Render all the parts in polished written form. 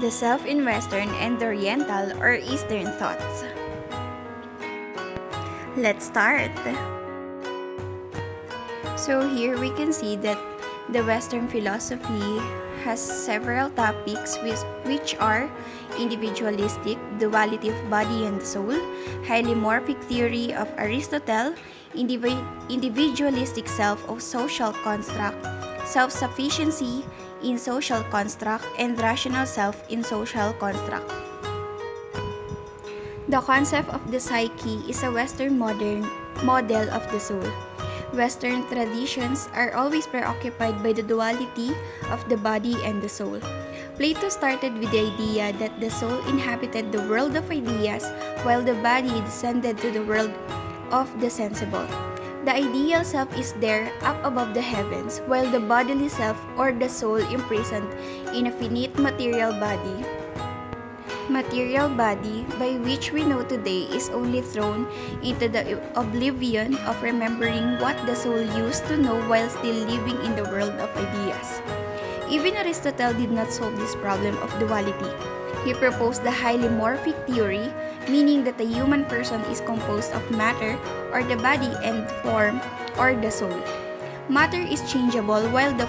the self in Western and Oriental or Eastern thoughts. Let's start. So here we can see that the Western philosophy has several topics which are individualistic, duality of body and soul, highly morphic theory of Aristotle, individualistic self of social construct, self-sufficiency in social construct, and rational self in social construct. The concept of the psyche is a Western modern model of the soul. Western traditions are always preoccupied by the duality of the body and the soul. Plato started with the idea that the soul inhabited the world of ideas while the body descended to the world of the sensible. The ideal self is there up above the heavens, while the bodily self or the soul imprisoned in a finite material body by which we know today is only thrown into the oblivion of remembering what the soul used to know while still living in the world of ideas. Even Aristotle did not solve this problem of duality. He proposed the highly morphic theory, meaning that the human person is composed of matter or the body and form or the soul. Matter is changeable while the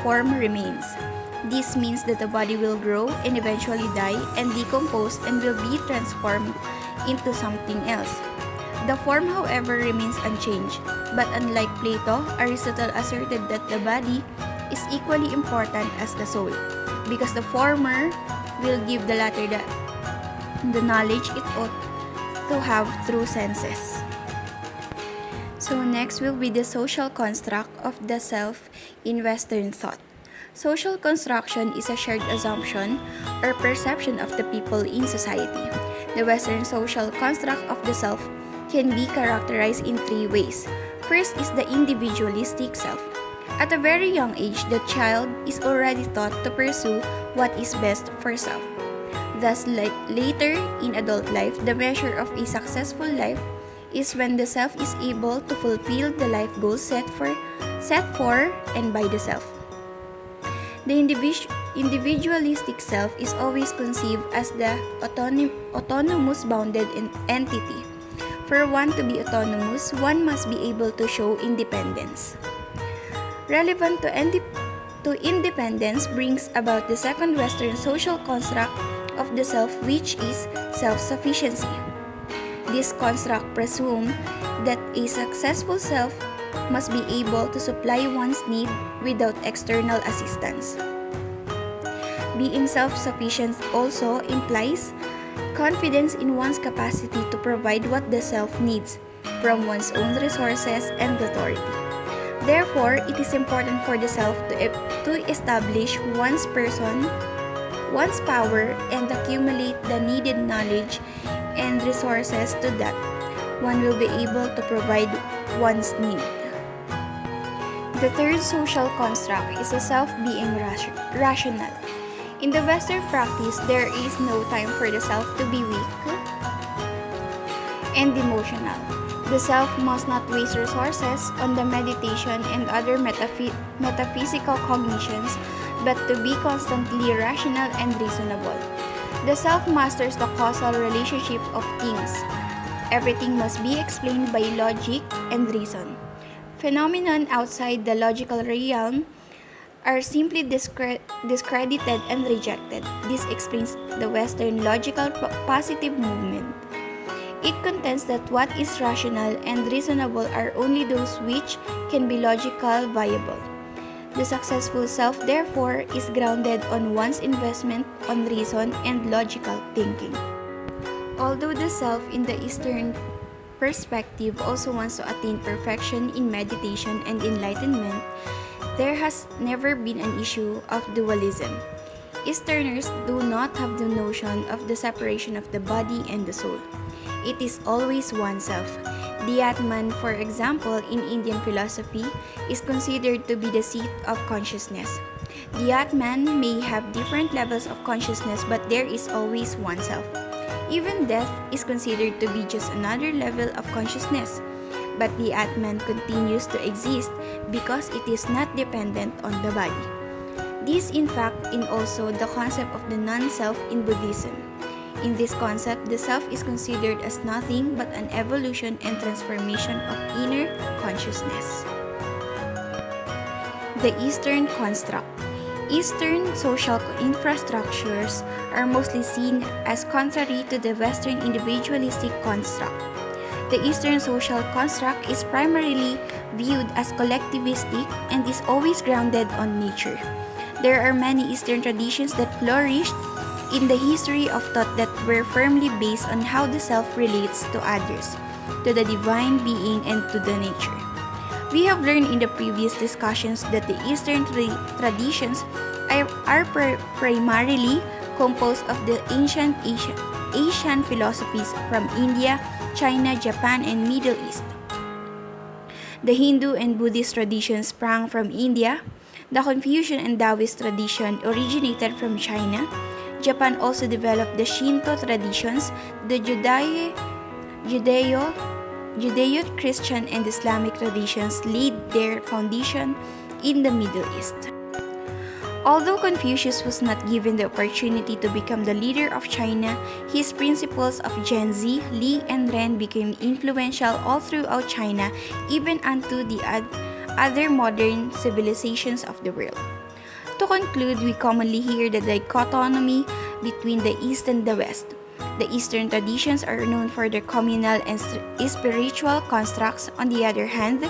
form remains. This means that the body will grow and eventually die and decompose and will be transformed into something else. The form, however, remains unchanged, but unlike Plato, Aristotle asserted that the body is equally important as the soul, because the former will give the latter the knowledge it ought to have through senses. So next will be the social construct of the self in Western thought. Social construction is a shared assumption or perception of the people in society. The Western social construct of the self can be characterized in three ways. First is the individualistic self. At a very young age, the child is already taught to pursue what is best for self. Thus, later in adult life, the measure of a successful life is when the self is able to fulfill the life goals set for and by the self. The individualistic self is always conceived as the autonomous bounded entity. For one to be autonomous, one must be able to show independence. Relevant to independence brings about the second Western social construct of the self, which is self-sufficiency. This construct presumes that a successful self must be able to supply one's need without external assistance. Being self-sufficient also implies confidence in one's capacity to provide what the self needs from one's own resources and authority. Therefore, it is important for the self to establish one's power, and accumulate the needed knowledge and resources to that one will be able to provide one's need. The third social construct is a self being rational. In the Western practice, there is no time for the self to be weak and emotional. The self must not waste resources on the meditation and other metaphysical cognitions, but to be constantly rational and reasonable. The self masters the causal relationship of things. Everything must be explained by logic and reason. Phenomena outside the logical realm are simply discredited and rejected. This explains the Western logical positive movement. It contends that what is rational and reasonable are only those which can be logical viable. The successful self, therefore, is grounded on one's investment on reason and logical thinking. Although the self in the Eastern perspective also wants to attain perfection in meditation and enlightenment, there has never been an issue of dualism. Easterners do not have the notion of the separation of the body and the soul. It is always oneself. The Atman, for example, in Indian philosophy, is considered to be the seat of consciousness. The Atman may have different levels of consciousness, but there is always oneself. Even death is considered to be just another level of consciousness, but the Atman continues to exist because it is not dependent on the body. This in fact is also the concept of the non-self in Buddhism. In this concept, the self is considered as nothing but an evolution and transformation of inner consciousness. The Eastern construct. Eastern social infrastructures are mostly seen as contrary to the Western individualistic construct. The Eastern social construct is primarily viewed as collectivistic and is always grounded on nature. There are many Eastern traditions that flourished in the history of thought that were firmly based on how the self relates to others, to the divine being, and to the nature. We have learned in the previous discussions that the Eastern traditions are primarily composed of the ancient Asian philosophies from India, China, Japan, and Middle East. The Hindu and Buddhist traditions sprang from India. The Confucian and Taoist tradition originated from China. Japan also developed the Shinto traditions. The Judeo-Christian and Islamic traditions laid their foundation in the Middle East. Although Confucius was not given the opportunity to become the leader of China, his principles of Zhenzi, Li, and Ren became influential all throughout China, even unto the other modern civilizations of the world. To conclude, we commonly hear the dichotomy between the East and the West. The Eastern traditions are known for their communal and spiritual constructs. On the other hand,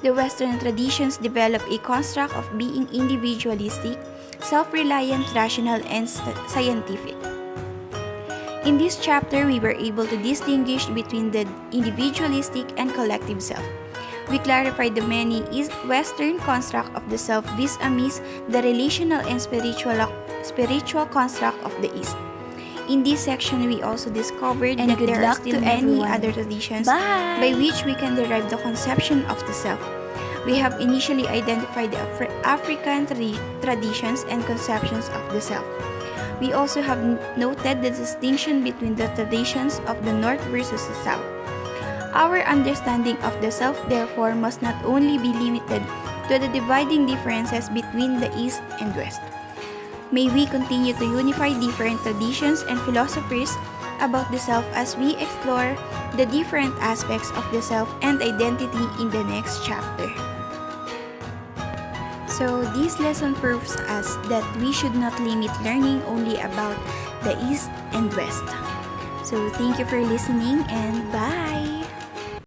the Western traditions develop a construct of being individualistic, self-reliant, rational, and scientific. In this chapter, we were able to distinguish between the individualistic and collective self. We clarified the many Western constructs of the self vis-a-vis the relational and spiritual construct of the East. In this section, we also discovered that there are still many other traditions by which we can derive the conception of the self. We have initially identified the African traditions and conceptions of the self. We also have noted the distinction between the traditions of the North versus the South. Our understanding of the self, therefore, must not only be limited to the dividing differences between the East and West. May we continue to unify different traditions and philosophies about the self as we explore the different aspects of the self and identity in the next chapter. So, this lesson proves us that we should not limit learning only about the East and West. So, thank you for listening and bye!